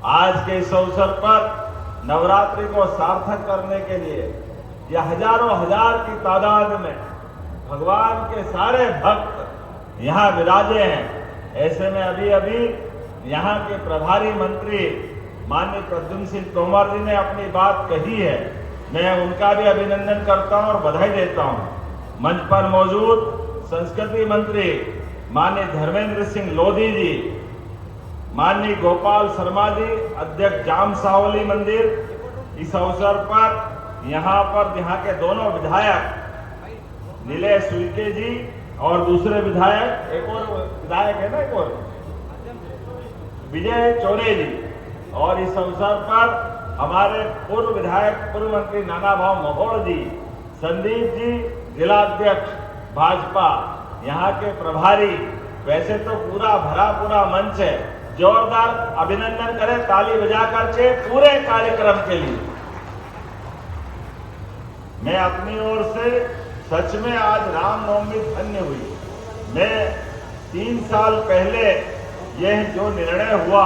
आज के इस अवसर पर नवरात्रि को सार्थक करने के लिए ये हजारों हजार की तादाद में भगवान के सारे भक्त यहाँ विराजे हैं। ऐसे में अभी अभी यहाँ के प्रभारी मंत्री माननीय प्रद्युम्न सिंह तोमर जी ने अपनी बात कही है। मैं उनका भी अभिनंदन करता हूँ और बधाई देता हूँ। मंच पर मौजूद संस्कृति मंत्री माननीय धर्मेंद्र सिंह लोधी जी, माननीय गोपाल शर्मा जी, अध्यक्ष जाम सावली मंदिर, इस अवसर पर यहाँ के दोनों विधायक नीलेश उइके जी और दूसरे विधायक, एक और विधायक है ना, एक और विजय चौरे जी, और इस अवसर पर हमारे पूर्व विधायक पूर्व मंत्री नाना भाव महोड़ जी, संदीप जी जिलाध्यक्ष भाजपा, यहाँ के प्रभारी, वैसे तो पूरा भरा पूरा मंच है। जोरदार अभिनंदन करें ताली बजा करके पूरे कार्यक्रम के लिए। मैं अपनी ओर से सच में आज रामनवमी धन्य हुई। मैं 3 साल पहले यह जो निर्णय हुआ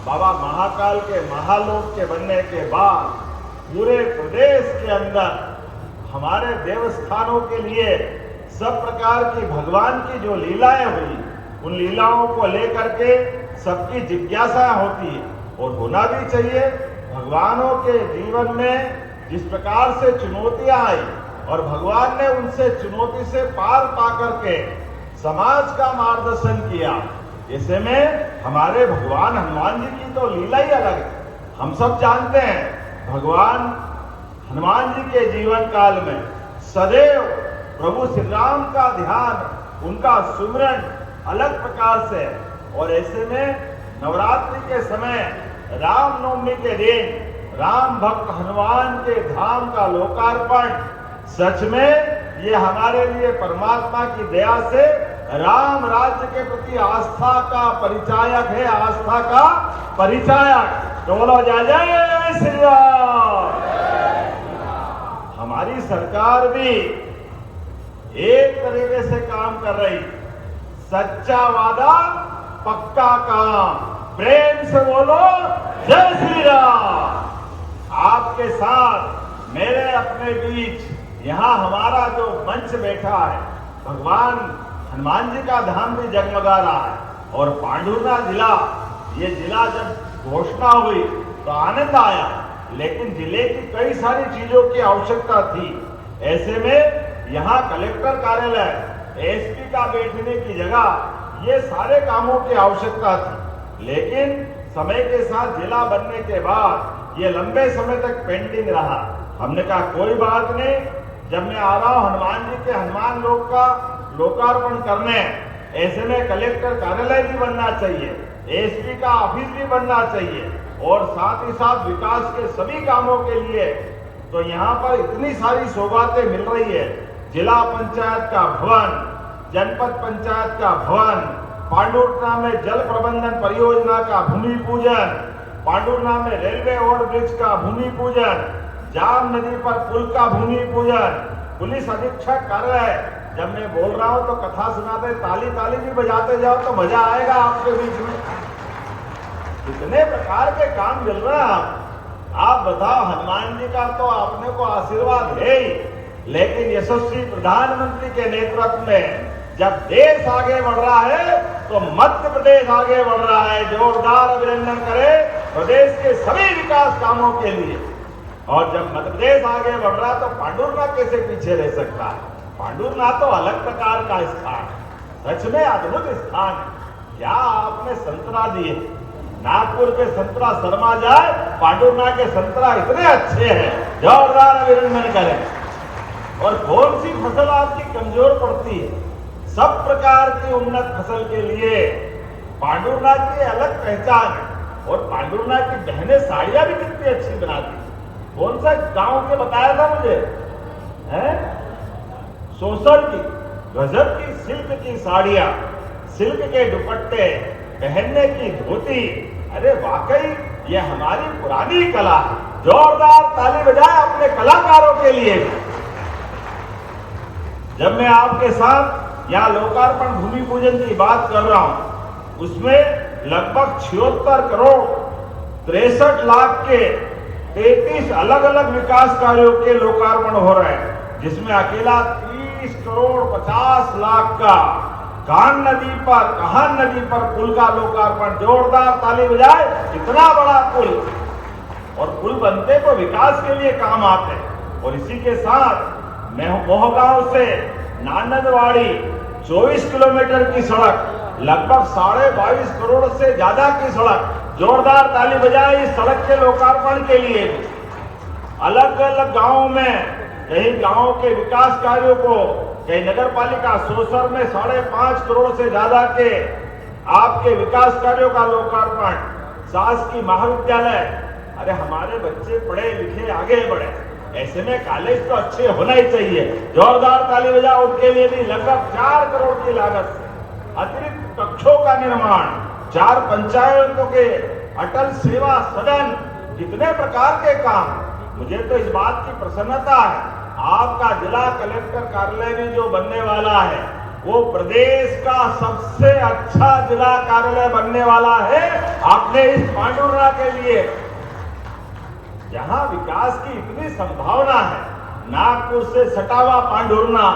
बाबा महाकाल के महालोक के बनने के बाद पूरे प्रदेश के अंदर हमारे देवस्थानों के लिए सब प्रकार की भगवान की जो लीलाएं हुई, उन लीलाओं को लेकर के सबकी जिज्ञासा होती है और होना भी चाहिए। भगवानों के जीवन में जिस प्रकार से चुनौतियां आई और भगवान ने उनसे चुनौती से पार पा करके समाज का मार्गदर्शन किया, ऐसे में हमारे भगवान हनुमान जी की तो लीला ही अलग है। हम सब जानते हैं भगवान हनुमान जी के जीवन काल में सदैव प्रभु श्री राम का ध्यान, उनका सुमिरन अलग प्रकार से, और ऐसे में नवरात्रि के समय रामनवमी के दिन राम भक्त हनुमान के धाम का लोकार्पण, सच में ये हमारे लिए परमात्मा की दया से राम राज्य के प्रति आस्था का परिचायक है, आस्था का परिचायक। तो बोलो जय जय श्री राम। हमारी सरकार भी एक तरीके से काम कर रही, सच्चा वादा पक्का काम। प्रेम से बोलो जय श्री राम। आपके साथ मेरे अपने बीच यहाँ हमारा जो मंच बैठा है, भगवान हनुमान जी का धाम भी जगमगा रहा है। और पांडुरना जिला, ये जिला जब घोषणा हुई तो आनंद आया, लेकिन जिले की कई सारी चीजों की आवश्यकता थी। ऐसे में यहाँ कलेक्टर कार्यालय, एसपी का बैठने की जगह, ये सारे कामों की आवश्यकता थी। लेकिन समय के साथ जिला बनने के बाद ये लंबे समय तक पेंडिंग रहा। हमने कहा कोई बात नहीं, जब मैं आ रहा हूं हनुमान जी के हनुमान लोक का लोकार्पण करने, ऐसे में कलेक्टर कार्यालय भी बनना चाहिए, एसपी का ऑफिस भी बनना चाहिए, और साथ ही साथ विकास के सभी कामों के लिए तो यहाँ पर इतनी सारी सौगातें मिल रही है। जिला पंचायत का भवन, जनपद पंचायत का भवन, पांडुरना में जल प्रबंधन परियोजना का भूमि पूजन, पांडुरना में रेलवे ओवरब्रिज का भूमि पूजन, जाम नदी पर पुल का भूमि पूजन, पुलिस अधीक्षक कार्यालय। जब मैं बोल रहा हूं तो कथा सुनाते ताली ताली भी बजाते जाओ तो मजा आएगा आपके बीच में। कितने प्रकार के काम मिल रहे हैं। आप बताओ, हनुमान जी का तो अपने को आशीर्वाद है ही, लेकिन यशस्वी प्रधानमंत्री के नेतृत्व में जब देश आगे बढ़ रहा है तो मध्य प्रदेश आगे बढ़ रहा है। जोरदार अभिनंदन करें प्रदेश के सभी विकास कामों के लिए। और जब मध्य प्रदेश आगे बढ़ रहा है तो पांडुरना कैसे पीछे रह सकता है। पांडुरना तो अलग प्रकार का स्थान है, सच में अद्भुत स्थान है। क्या आपने संतरा दिए, नागपुर के संतरा शर्मा जाए, पांडुरना के संतरा इतने अच्छे हैं। जोरदार अभिनंदन करें। और कौन सी फसल आपकी कमजोर पड़ती है, सब प्रकार की उन्नत फसल के लिए पांडुरना की अलग पहचान है। और पांडुरना की बहनें साड़ियां भी कितनी अच्छी बनाती है। कौन सा गांव के बताया था मुझे, है सोसर की, गजब की सिल्क की साड़ियां, सिल्क के दुपट्टे, पहनने की धोती। अरे वाकई ये हमारी पुरानी कला है। जोरदार ताली बजाए अपने कलाकारों के लिए। जब मैं आपके साथ यहाँ लोकार्पण भूमि पूजन की बात कर रहा हूं, उसमें लगभग 76 करोड़ 63 लाख के 33 अलग अलग विकास कार्यों के लोकार्पण हो रहे हैं, जिसमें अकेला 30 करोड़ 50 लाख का कान नदी पर पुल का लोकार्पण। जोरदार ताली बजाए, इतना बड़ा पुल। और पुल बनते तो विकास के लिए काम आते हैं। और इसी के साथ मोहगांव से नानंदवाड़ी 24 किलोमीटर की सड़क, लगभग 22.5 करोड़ से ज्यादा की सड़क। जोरदार ताली बजाए इस सड़क के लोकार्पण के लिए। अलग अलग गांवों में कई गांवों के विकास कार्यों को, कई नगर पालिका सोसर में 5.5 करोड़ से ज्यादा के आपके विकास कार्यों का लोकार्पण। शासकीय महाविद्यालय, अरे हमारे बच्चे पढ़े लिखे आगे बढ़े, ऐसे में कॉलेज तो अच्छे होना ही चाहिए। जोरदार ताली बजाओ उनके लिए भी। लगभग 4 करोड़ की लागत से अतिरिक्त कक्षों का निर्माण, 4 पंचायतों के अटल सेवा सदन, कितने प्रकार के काम। मुझे तो इस बात की प्रसन्नता है, आपका जिला कलेक्टर कार्यालय भी जो बनने वाला है वो प्रदेश का सबसे अच्छा जिला कार्यालय बनने वाला है। आपने इस पांडुरना के लिए, जहां विकास की इतनी संभावना है, नागपुर से सटा हुआ पांडुरना,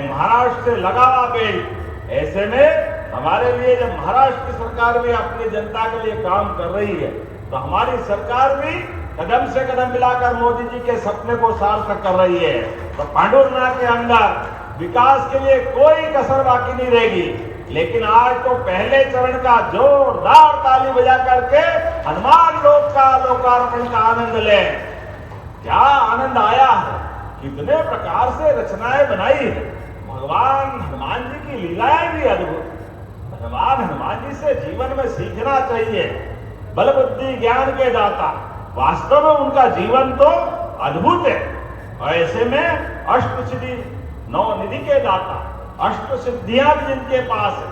महाराष्ट्र से लगा हुआ बेल्ट, ऐसे में हमारे लिए जब महाराष्ट्र की सरकार भी अपनी जनता के लिए काम कर रही है, तो हमारी सरकार भी कदम से कदम मिलाकर मोदी जी के सपने को सार्थक कर रही है। तो पांडुरना के अंदर विकास के लिए कोई कसर बाकी नहीं रहेगी। लेकिन आज तो पहले चरण का जोरदार ताली बजा करके हनुमान लोक का लोकार्पण का आनंद लें। क्या आनंद आया है, कितने प्रकार से रचनाएं बनाई है। भगवान हनुमान जी की लीलाएं भी अद्भुत। भगवान हनुमान जी से जीवन में सीखना चाहिए। बल बुद्धि ज्ञान के दाता, वास्तव में उनका जीवन तो अद्भुत है। और ऐसे में अष्ट सिद्धि 9 निधि के दाता, अष्ट सिद्धियां भी जिनके पास है,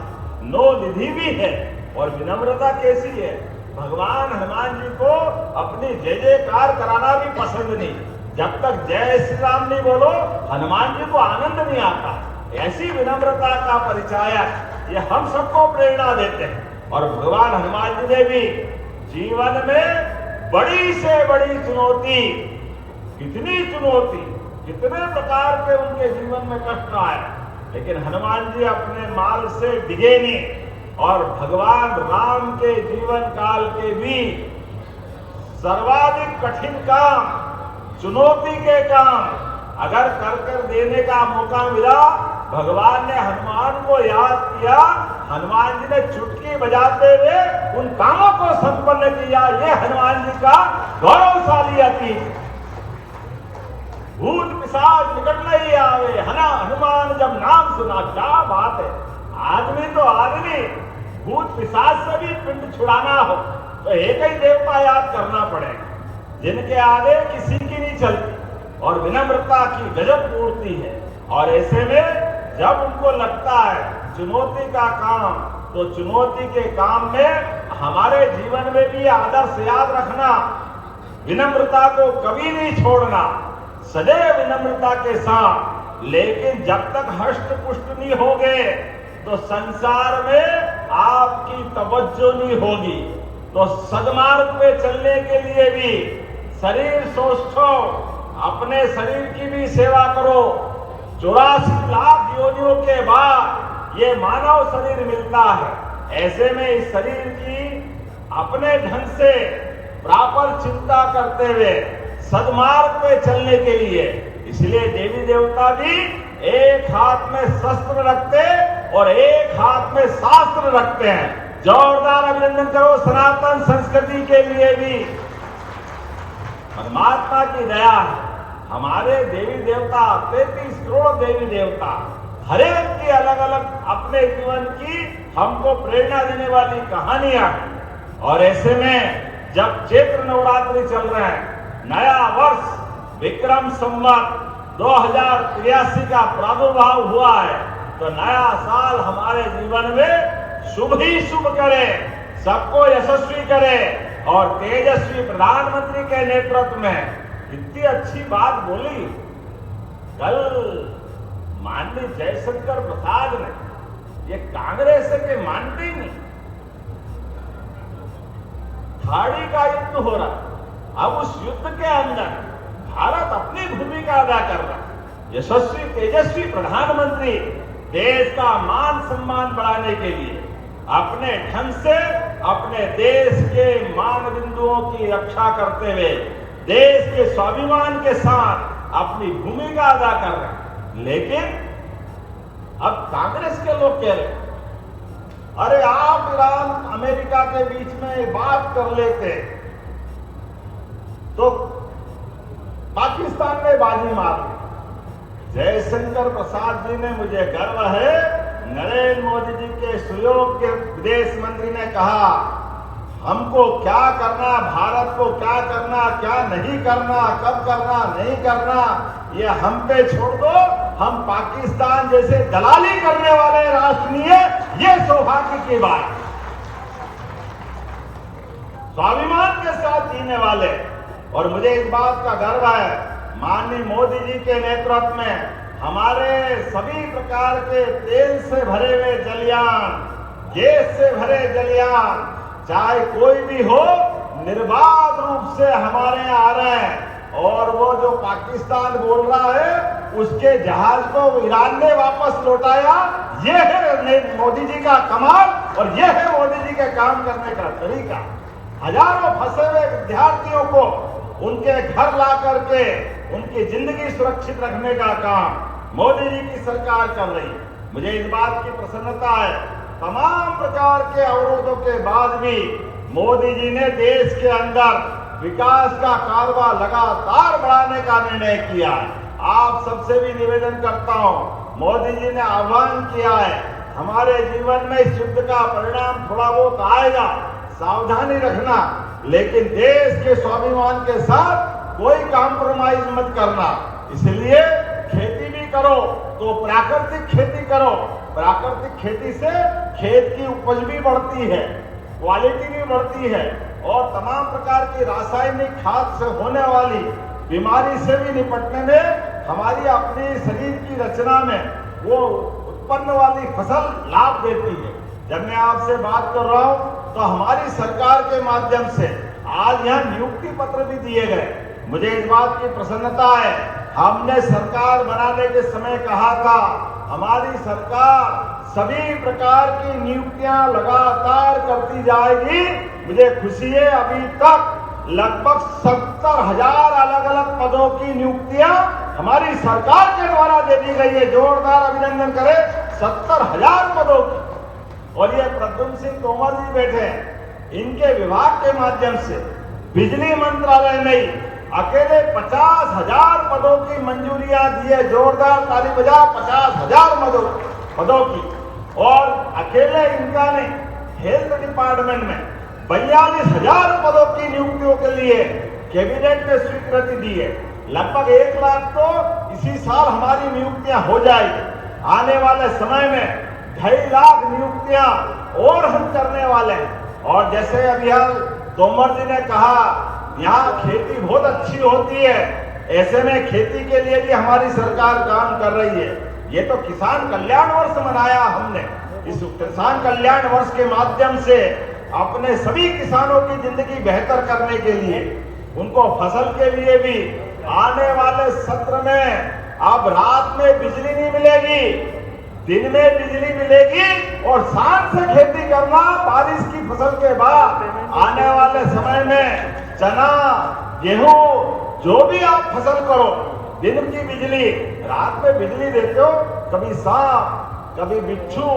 9 निधि भी है। और विनम्रता कैसी है, भगवान हनुमान जी को अपनी जय जयकार कराना भी पसंद नहीं। जब तक जय श्री राम नहीं बोलो, हनुमान जी को आनंद नहीं आता। ऐसी विनम्रता का परिचायक ये हम सबको प्रेरणा देते हैं। और भगवान हनुमान जी ने भी जीवन में बड़ी से बड़ी चुनौती, कितनी चुनौती, कितने प्रकार के उनके जीवन में कष्ट आए, लेकिन हनुमान जी अपने माल से डिगे नहीं। और भगवान राम के जीवन काल के भी सर्वाधिक कठिन काम, चुनौती के काम अगर कर देने का मौका मिला, भगवान ने हनुमान को याद किया, हनुमान जी ने चुटकी बजाते हुए उन कामों को संपन्न किया। ये हनुमान जी का गौरवशाली अतीत। भूत पिशाच निकट नहीं आवे, हनुमान जब नाम सुना। क्या बात है, आदमी तो आदमी, भूत पिशाच से भी पिंड छुड़ाना हो तो एक ही देवता याद करना पड़ेगा, जिनके आगे किसी की नहीं चलती और विनम्रता की गजब मूर्ति है। और ऐसे में जब उनको लगता है चुनौती का काम, तो चुनौती के काम में हमारे जीवन में भी आदर्श याद रखना, विनम्रता को कभी नहीं छोड़ना, सदैव विनम्रता के साथ। लेकिन जब तक हष्ट पुष्ट नहीं होगे तो संसार में आपकी तवज्जो नहीं होगी। तो सदमार्ग पे चलने के लिए भी शरीर सोचो, अपने शरीर की भी सेवा करो। 84 लाख योनियों के बाद ये मानव शरीर मिलता है। ऐसे में इस शरीर की अपने ढंग से प्रॉपर चिंता करते हुए सदमार्ग पे चलने के लिए, इसलिए देवी देवता भी एक हाथ में शस्त्र रखते और एक हाथ में शास्त्र रखते हैं। जोरदार अभिनंदन करो सनातन संस्कृति के लिए भी। परमात्मा की दया है, हमारे देवी देवता 33 करोड़ देवी देवता, हर एक की अलग अलग अपने जीवन की हमको प्रेरणा देने वाली कहानियां। और ऐसे में जब चैत्र नवरात्रि चल रहे हैं, नया वर्ष विक्रम संवत 2083 का प्रादुर्भाव हुआ है, तो नया साल हमारे जीवन में शुभ ही शुभ करे, सबको यशस्वी करे। और तेजस्वी प्रधानमंत्री के नेतृत्व में इतनी अच्छी बात बोली कल माननीय जयशंकर प्रसाद ने, ये कांग्रेस के मानते ही नहीं। खाड़ी का युद्ध हो रहा। अब उस युद्ध के अंदर भारत अपनी भूमिका अदा कर रहा है। यशस्वी तेजस्वी प्रधानमंत्री देश का मान सम्मान बढ़ाने के लिए अपने ढंग से अपने देश के मान बिंदुओं की रक्षा करते हुए देश के स्वाभिमान के साथ अपनी भूमिका अदा कर रहे हैं। लेकिन अब कांग्रेस के लोग कह रहे हैं, अरे आप ईरान अमेरिका के बीच में बात कर लेते तो पाकिस्तान ने बाजी मार ली। जयशंकर प्रसाद जी ने, मुझे गर्व है, नरेंद्र मोदी जी के सुयोग के विदेश मंत्री ने कहा, हमको क्या करना, भारत को क्या करना, क्या नहीं करना, कब करना, नहीं करना, ये हम पे छोड़ दो, हम पाकिस्तान जैसे दलाली करने वाले राष्ट्र नहीं है, ये सौभाग्य की बात। स्वाभिमान के साथ जीने वाले, और मुझे इस बात का गर्व है, माननीय मोदी जी के नेतृत्व में हमारे सभी प्रकार के तेल से भरे हुए जलयान, गैस से भरे जलयान, चाहे कोई भी हो, निर्बाध रूप से हमारे यहाँ आ रहे हैं। और वो जो पाकिस्तान बोल रहा है, उसके जहाज को ईरान ने वापस लौटाया। ये है मोदी जी का कमाल, और ये है मोदी जी के काम करने का तरीका। हजारों फंसे हुए विद्यार्थियों को उनके घर ला करके उनकी जिंदगी सुरक्षित रखने का काम मोदी जी की सरकार कर रही है। मुझे इस बात की प्रसन्नता है, तमाम प्रकार के अवरोधों के बाद भी मोदी जी ने देश के अंदर विकास का कारवा लगातार बढ़ाने का निर्णय किया है। आप सबसे भी निवेदन करता हूं, मोदी जी ने आह्वान किया है, हमारे जीवन में इस युद्ध का परिणाम थोड़ा बहुत आएगा, सावधानी रखना, लेकिन देश के स्वाभिमान के साथ कोई कॉम्प्रोमाइज मत करना। इसलिए खेती भी करो तो प्राकृतिक खेती करो। प्राकृतिक खेती से खेत की उपज भी बढ़ती है, क्वालिटी भी बढ़ती है, और तमाम प्रकार की रासायनिक खाद से होने वाली बीमारी से भी निपटने में हमारी अपनी शरीर की रचना में वो उत्पन्न वाली फसल लाभ देती है। जब मैं आपसे बात कर रहा हूं तो हमारी सरकार के माध्यम से आज यहाँ नियुक्ति पत्र भी दिए गए। मुझे इस बात की प्रसन्नता है, हमने सरकार बनाने के समय कहा था, हमारी सरकार सभी प्रकार की नियुक्तियां लगातार करती जाएगी। मुझे खुशी है, अभी तक लगभग 70,000 अलग अलग पदों की नियुक्तियां हमारी सरकार के द्वारा दे दी गई है। जोरदार अभिनंदन करें 70,000 पदों की। और ये प्रद्युम्न सिंह तोमर जी बैठे हैं, इनके विभाग के माध्यम से बिजली मंत्रालय में अकेले 50,000 पदों की मंजूरियां दी है। जोरदार ताली बजाओ 50,000 पदों की। और अकेले इनका नहीं, हेल्थ डिपार्टमेंट में 42,000 पदों की नियुक्तियों के लिए कैबिनेट ने स्वीकृति दी है। लगभग 1 लाख तो इसी साल हमारी नियुक्तियां हो जाएगी। आने वाले समय में 2.5 लाख नियुक्तियां और हम करने वाले हैं। और जैसे अभी तोमर जी ने कहा, यहाँ खेती बहुत अच्छी होती है, ऐसे में खेती के लिए भी हमारी सरकार काम कर रही है। ये तो किसान कल्याण वर्ष मनाया हमने। इस किसान कल्याण वर्ष के माध्यम से अपने सभी किसानों की जिंदगी बेहतर करने के लिए, उनको फसल के लिए भी आने वाले सत्र में अब रात में बिजली नहीं मिलेगी, दिन में बिजली मिलेगी, और शाम से खेती करना बारिश की फसल के बाद। आने वाले समय में चना, गेहूं, जो भी आप फसल करो, दिन की बिजली, रात में बिजली देते हो, कभी सांप, कभी बिच्छू,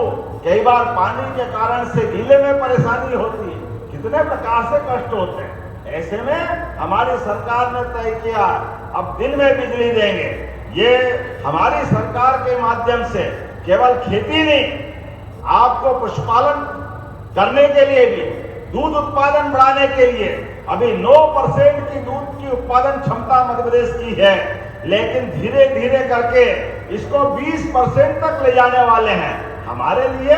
कई बार पानी के कारण से गीले में परेशानी होती है, कितने प्रकार से कष्ट होते हैं। ऐसे में हमारी सरकार ने तय किया अब दिन में बिजली देंगे। ये हमारी सरकार के माध्यम से केवल खेती नहीं, आपको पशुपालन करने के लिए भी, दूध उत्पादन बढ़ाने के लिए, अभी 9% की दूध की उत्पादन क्षमता मध्य प्रदेश की है, लेकिन धीरे धीरे करके इसको 20% तक ले जाने वाले हैं। हमारे लिए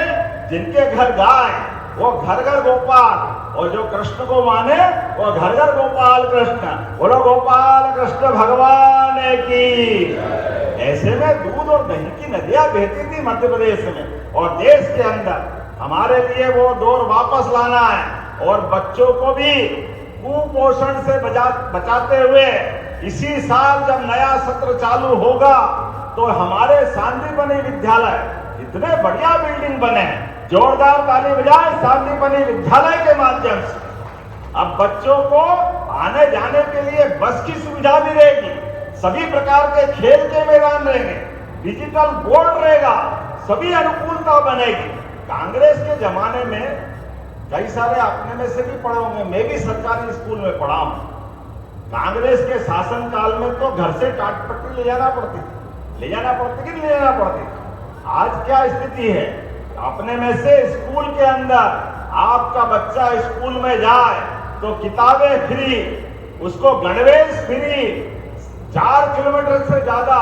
जिनके घर गाय, वो घर घर गोपाल, और जो कृष्ण को माने वो घर घर गोपाल कृष्ण। बोलो गोपाल कृष्ण भगवान की। ऐसे में दूध और दही की नदियां बहती थी मध्य प्रदेश में और देश के अंदर। हमारे लिए वो दौर वापस लाना है, और बच्चों को भी कुपोषण से बचाते हुए इसी साल जब नया सत्र चालू होगा तो हमारे सांदीपनि विद्यालय इतने बढ़िया बिल्डिंग बने हैं, जोरदार ताली बजाए सांदीपनि विद्यालय के माध्यम से अब बच्चों को आने जाने के लिए बस की सुविधा भी रहेगी, सभी प्रकार के खेल के मैदान रहेंगे, डिजिटल बोर्ड रहेगा, सभी अनुकूलता बनेगी। कांग्रेस के जमाने में कई सारे अपने में से भी पढ़े होंगे, मैं भी सरकारी स्कूल में पढ़ा हूं। कांग्रेस के शासन काल में तो घर से टाटपट्टी ले जाना पड़ती कि नहीं ले जाना पड़ती। आज क्या स्थिति है, अपने में से स्कूल के अंदर आपका बच्चा स्कूल में जाए तो किताबें फ्री, उसको गणवेश फ्री, 4 किलोमीटर से ज्यादा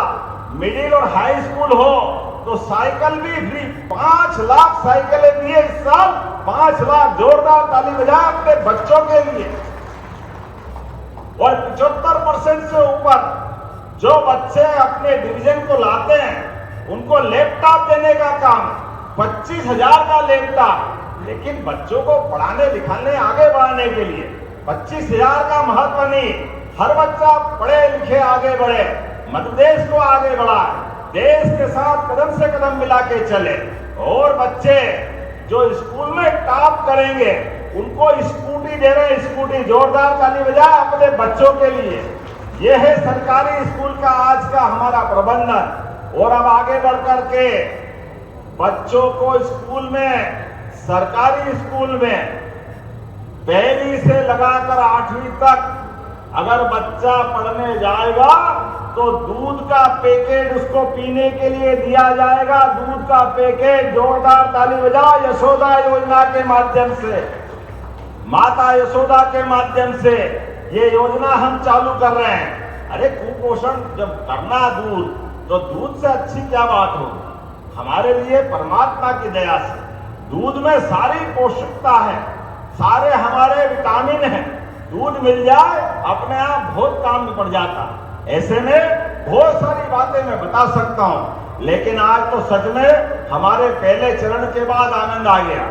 मिडिल और हाई स्कूल हो तो साइकिल भी फ्री। 5 लाख साइकिलें दी है इस साल, 5 लाख, जोरदार ताली बजाए अपने बच्चों के लिए। और 75% से ऊपर जो बच्चे अपने डिवीजन को लाते हैं उनको लैपटॉप देने का काम, 25,000 का लैपटॉप। लेकिन बच्चों को पढ़ाने लिखाने आगे बढ़ाने के लिए 25,000 का महत्व नहीं, हर बच्चा पढ़े लिखे आगे बढ़े, मध्य प्रदेश को आगे बढ़ाए, देश के साथ कदम से कदम मिला के चले। और बच्चे जो स्कूल में टॉप करेंगे उनको स्कूटी दे रहे हैं, स्कूटी, जोरदार ताली बजाए अपने बच्चों के लिए। यह है सरकारी स्कूल का आज का हमारा प्रबंधन। और अब आगे बढ़ करके बच्चों को स्कूल में, सरकारी स्कूल में 1 से लगाकर 8वीं तक अगर बच्चा पढ़ने जाएगा तो दूध का पैकेट उसको पीने के लिए दिया जाएगा, दूध का पैकेट, जोरदार ताली बजा, यशोदा योजना के माध्यम से, माता यशोदा के माध्यम से ये योजना हम चालू कर रहे हैं। अरे कुपोषण जब करना दूध, तो दूध से अच्छी क्या बात होगी। हमारे लिए परमात्मा की दया से दूध में सारी पोषकता है, सारे हमारे विटामिन हैं, दूध मिल जाए अपने आप बहुत काम में पड़ जाता। ऐसे में बहुत सारी बातें मैं बता सकता हूं, लेकिन आज तो सच में हमारे पहले चरण के बाद आनंद आ गया।